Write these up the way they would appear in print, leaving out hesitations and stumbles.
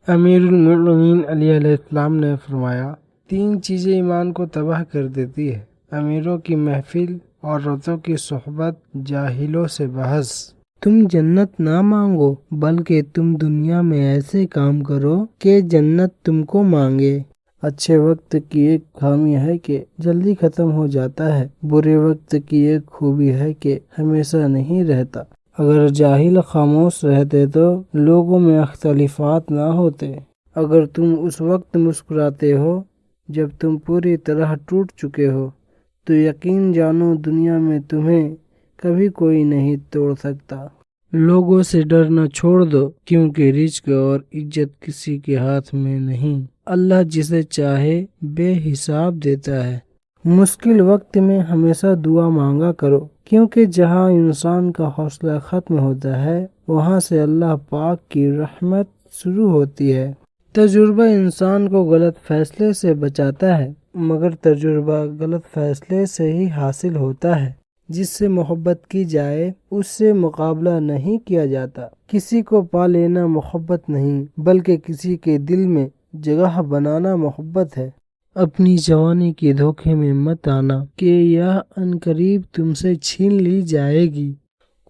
امیر المؤمنین علی علیہ السلام نے فرمایا، 3 چیزیں ایمان کو تباہ کر دیتی ہے: امیروں کی محفل، عورتوں کی صحبت، جاہلوں سے بحث۔ تم جنت نہ مانگو بلکہ تم دنیا میں ایسے کام کرو کہ جنت تم کو مانگے۔ اچھے وقت کی ایک خامی ہے کہ جلدی ختم ہو جاتا ہے، برے وقت کی ایک خوبی ہے کہ ہمیشہ نہیں رہتا۔ اگر جاہل خاموش رہتے تو لوگوں میں اختلافات نہ ہوتے۔ اگر تم اس وقت مسکراتے ہو جب تم پوری طرح ٹوٹ چکے ہو تو یقین جانو دنیا میں تمہیں کبھی کوئی نہیں توڑ سکتا۔ لوگوں سے ڈرنا چھوڑ دو کیونکہ رزق اور عزت کسی کے ہاتھ میں نہیں، اللہ جسے چاہے بے حساب دیتا ہے۔ مشکل وقت میں ہمیشہ دعا مانگا کرو کیونکہ جہاں انسان کا حوصلہ ختم ہوتا ہے وہاں سے اللہ پاک کی رحمت شروع ہوتی ہے۔ تجربہ انسان کو غلط فیصلے سے بچاتا ہے مگر تجربہ غلط فیصلے سے ہی حاصل ہوتا ہے۔ جس سے محبت کی جائے اس سے مقابلہ نہیں کیا جاتا۔ کسی کو پا لینا محبت نہیں بلکہ کسی کے دل میں جگہ بنانا محبت ہے۔ اپنی جوانی کے دھوکے میں مت آنا کہ یہ عنقریب تم سے چھین لی جائے گی۔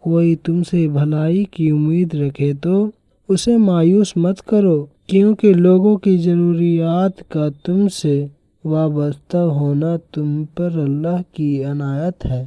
کوئی تم سے بھلائی کی امید رکھے تو اسے مایوس مت کرو کیونکہ لوگوں کی ضروریات کا تم سے وابستہ ہونا تم پر اللہ کی عنایت ہے۔